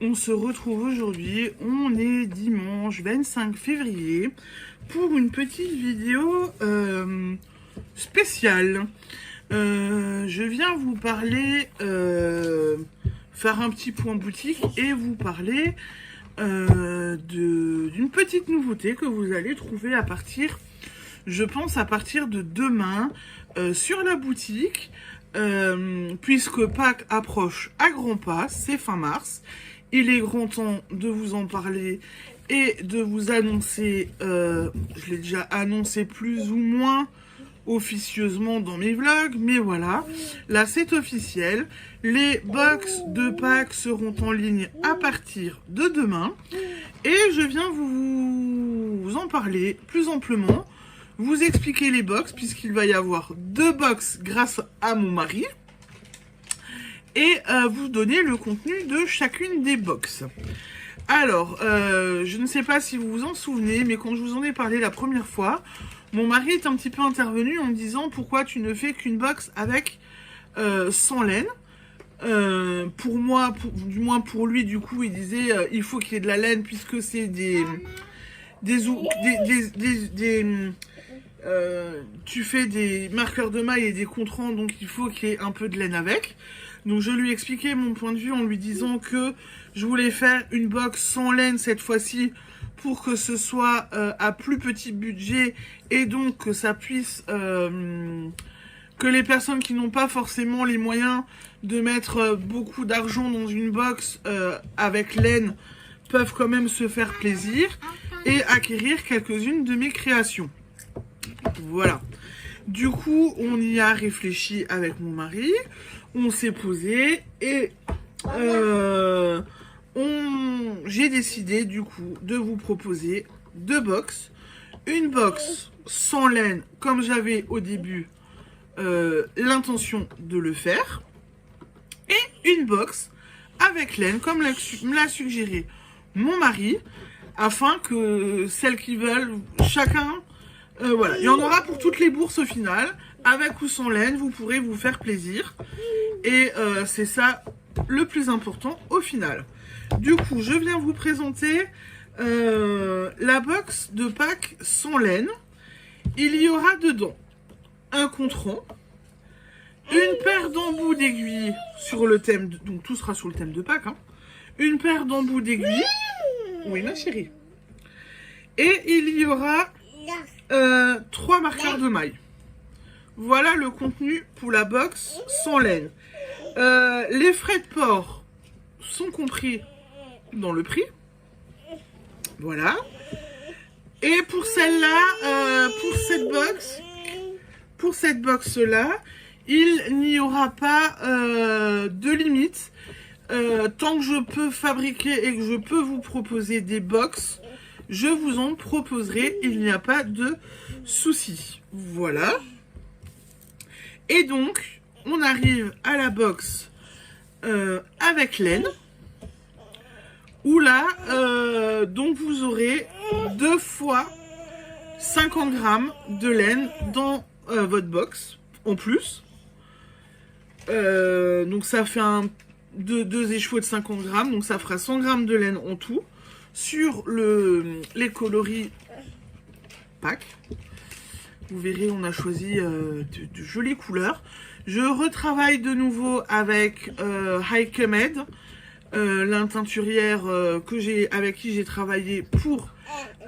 On se retrouve aujourd'hui, on est dimanche 25 février pour une petite vidéo spéciale. Je viens vous parler, faire un petit point boutique et vous parler d'une petite nouveauté que vous allez trouver à partir, je pense à partir de demain sur la boutique. Puisque Pâques approche à grands pas, c'est fin mars, il est grand temps de vous en parler et de vous annoncer, je l'ai déjà annoncé plus ou moins officieusement dans mes vlogs, mais voilà, là c'est officiel, les box de Pâques seront en ligne à partir de demain et je viens vous en parler plus amplement, vous expliquer les box puisqu'il va y avoir 2 box grâce à mon mari et vous donner le contenu de chacune des box. Alors, je ne sais pas si vous vous en souvenez, mais quand je vous en ai parlé la première fois, mon mari est un petit peu intervenu en me disant pourquoi tu ne fais qu'une box avec sans laine. Pour moi, du moins pour lui, du coup, il disait il faut qu'il y ait de la laine puisque c'est tu fais des marqueurs de mailles et des contrants, donc il faut qu'il y ait un peu de laine avec. Donc je lui ai expliqué mon point de vue en lui disant que je voulais faire une box sans laine cette fois-ci pour que ce soit à plus petit budget et donc que ça puisse que les personnes qui n'ont pas forcément les moyens de mettre beaucoup d'argent dans une box avec laine peuvent quand même se faire plaisir et acquérir quelques-unes de mes créations. Voilà. Du coup, on y a réfléchi avec mon mari, on s'est posé et j'ai décidé du coup de vous proposer 2 box. Une box sans laine comme j'avais au début l'intention de le faire et une box avec laine comme me l'a suggéré mon mari afin que celles qui veulent, chacun, voilà, il y en aura pour toutes les bourses au final, avec ou sans laine, vous pourrez vous faire plaisir et c'est ça le plus important au final. Du coup, je viens vous présenter la box de Pâques sans laine. Il y aura dedans un contrant, une paire d'embouts d'aiguilles sur le thème, donc tout sera sur le thème de Pâques, hein. Une paire d'embouts d'aiguilles, oui ma chérie, et il y aura 3 marqueurs de mailles. Voilà le contenu pour la box sans laine. Les frais de port sont compris dans le prix. Voilà. Et pour celle-là, pour cette box-là, il n'y aura pas de limite. Tant que je peux fabriquer et que je peux vous proposer des box, je vous en proposerai. Il n'y a pas de souci. Voilà. Et donc, on arrive à la box avec laine. Où là, donc vous aurez 2 fois 50 grammes de laine dans votre box, en plus. Donc ça fait deux échevaux de 50 grammes, donc ça fera 100 grammes de laine en tout. Sur les coloris Pâques. Vous verrez, on a choisi de jolies couleurs. Je retravaille de nouveau avec Heike-Med. La teinturière avec qui j'ai travaillé pour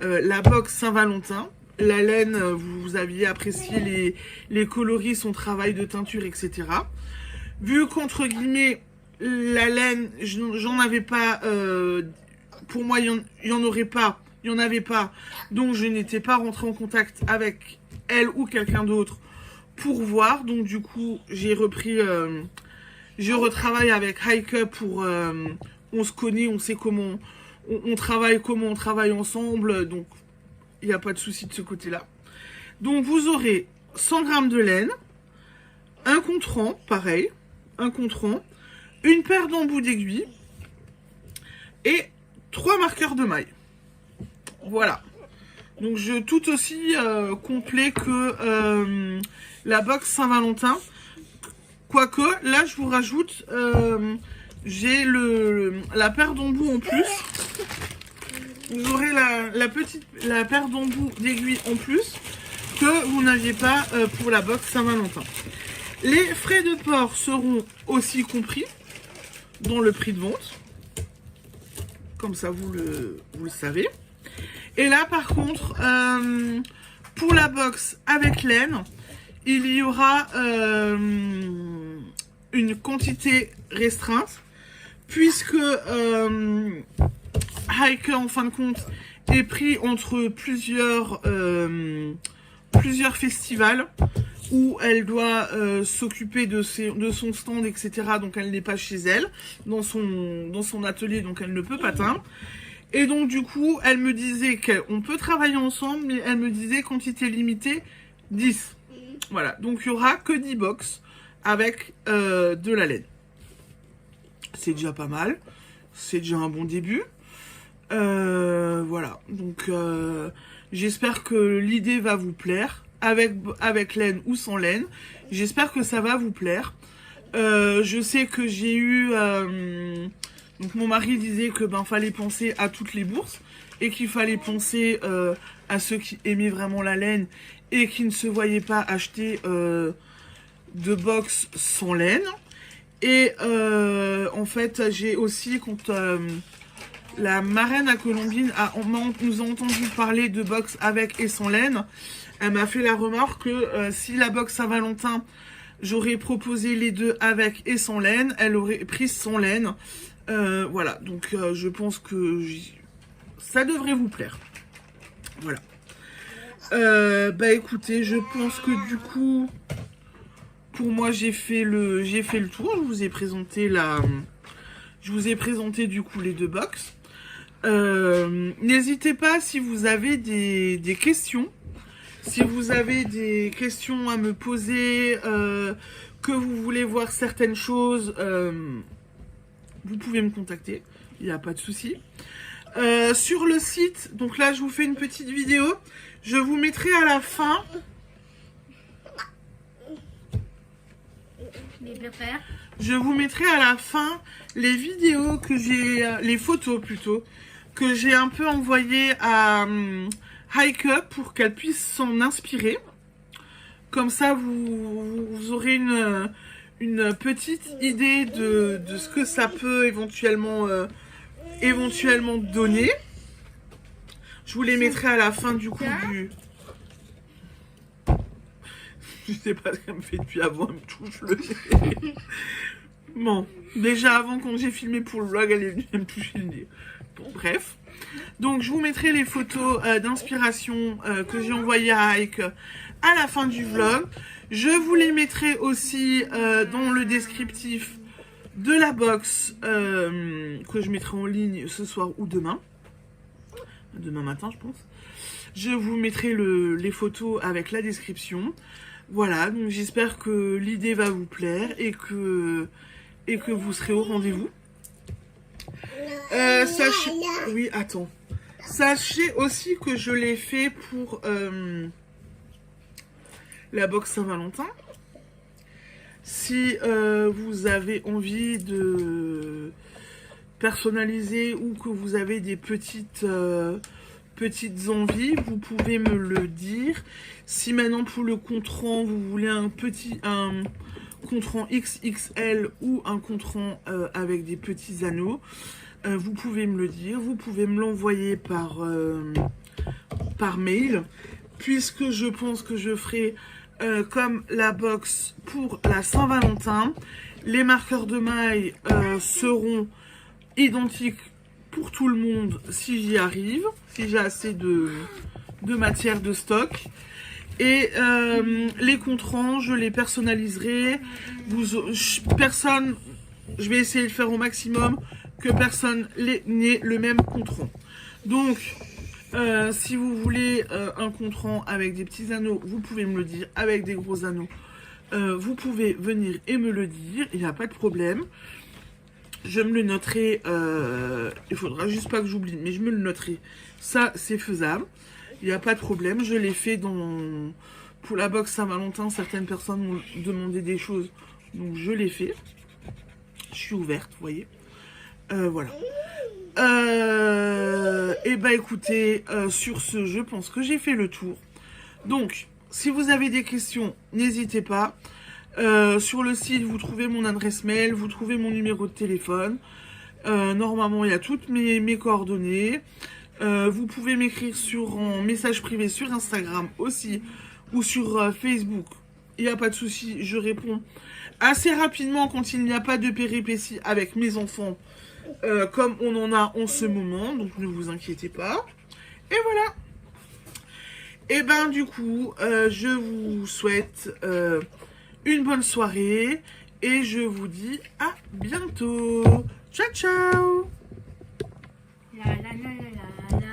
la box Saint-Valentin. La laine, vous aviez apprécié les coloris, son travail de teinture, etc. Vu qu'entre guillemets, la laine, j'en avais pas, pour moi, il y en avait pas, donc je n'étais pas rentrée en contact avec elle ou quelqu'un d'autre pour voir. Donc du coup, j'ai repris... je retravaille avec Heike pour... on se connaît, on sait comment on travaille, comment on travaille ensemble. Donc, il n'y a pas de souci de ce côté-là. Donc, vous aurez 100 grammes de laine, un contrant, pareil, un contrant, une paire d'embouts d'aiguilles et 3 marqueurs de mailles. Voilà. Donc, tout aussi complet que la box Saint-Valentin. Quoique, là, je vous rajoute j'ai la paire d'embouts en plus. Vous aurez la paire d'embouts d'aiguilles en plus que vous n'aviez pas pour la box Saint-Valentin. Les frais de port seront aussi compris dans le prix de vente. Comme ça, vous le savez. Et là, par contre, pour la box avec laine, il y aura une quantité restreinte, puisque Heike, en fin de compte, est pris entre plusieurs festivals où elle doit s'occuper de son stand, etc. Donc elle n'est pas chez elle, dans son atelier, donc elle ne peut pas teindre. Et donc du coup, elle me disait qu'on peut travailler ensemble, mais elle me disait quantité limitée, 10. Voilà, donc il n'y aura que 10 box avec de la laine. C'est déjà pas mal, c'est déjà un bon début. Voilà, donc j'espère que l'idée va vous plaire, avec laine ou sans laine. J'espère que ça va vous plaire. Je sais que j'ai eu... donc mon mari disait que fallait penser à toutes les bourses et qu'il fallait penser à ceux qui aimaient vraiment la laine et qui ne se voyaient pas acheter de box sans laine. Et en fait, j'ai aussi, quand la marraine à Colombine nous a entendu parler de box avec et sans laine, elle m'a fait la remarque que si la box Saint-Valentin, j'aurais proposé les deux avec et sans laine, elle aurait pris sans laine. Voilà, donc je pense que ça devrait vous plaire. Voilà. Écoutez, je pense que du coup, pour moi, j'ai fait le tour. Je vous ai présenté du coup les deux box. N'hésitez pas si vous avez des questions. Si vous avez des questions à me poser, que vous voulez voir certaines choses, vous pouvez me contacter. Il n'y a pas de souci. Sur le site, donc là, je vous fais une petite vidéo. Je vous mettrai à la fin... Je vous mettrai à la fin les vidéos que j'ai... les photos plutôt, que j'ai un peu envoyées à Heike pour qu'elle puisse s'en inspirer. Comme ça, vous aurez une petite idée de ce que ça peut éventuellement donner. Je vous les mettrai à la fin du coup du... Je sais pas ce qu'elle me fait depuis avant, elle me touche le nez. Bon, déjà avant quand j'ai filmé pour le vlog, elle est venue me toucher le nez. Bon, bref. Donc je vous mettrai les photos d'inspiration que j'ai envoyées à Heike à la fin du vlog. Je vous les mettrai aussi dans le descriptif de la box que je mettrai en ligne ce soir ou demain. Demain matin, je pense. Je vous mettrai les photos avec la description. Voilà, donc j'espère que l'idée va vous plaire et que vous serez au rendez-vous. Sachez... Oui, attends. Sachez aussi que je l'ai fait pour la box Saint-Valentin. Si vous avez envie de personnaliser ou que vous avez des petites envies, vous pouvez me le dire. Si maintenant pour le compte-rang, vous voulez un compte-rang XXL ou un compte-rang avec des petits anneaux, vous pouvez me le dire. Vous pouvez me l'envoyer par mail, puisque je pense que je ferai comme la box pour la Saint-Valentin. Les marqueurs de mailles seront identiques pour tout le monde si j'y arrive, si j'ai assez de matière de stock. Et les compte-rangs, je les personnaliserai. Je vais essayer de faire au maximum que personne n'ait le même compte-rang. Donc, si vous voulez un compte-rang avec des petits anneaux, vous pouvez me le dire. Avec des gros anneaux, vous pouvez venir et me le dire. Il n'y a pas de problème. Je me le noterai. Il faudra juste pas que j'oublie, mais je me le noterai. Ça, c'est faisable. Il n'y a pas de problème. Je l'ai fait pour la box Saint-Valentin. Certaines personnes m'ont demandé des choses, donc je l'ai fait. Je suis ouverte, vous voyez. Voilà. Et bah écoutez, sur ce, je pense que j'ai fait le tour. Donc, si vous avez des questions, n'hésitez pas. Sur le site, vous trouvez mon adresse mail, vous trouvez mon numéro de téléphone. Normalement, il y a toutes mes coordonnées. Vous pouvez m'écrire en message privé sur Instagram aussi ou sur Facebook. Il n'y a pas de souci, je réponds assez rapidement quand il n'y a pas de péripéties avec mes enfants, comme on en a en ce moment, donc ne vous inquiétez pas. Et voilà. Et ben du coup, je vous souhaite une bonne soirée et je vous dis à bientôt. Ciao ciao. La la la la la la.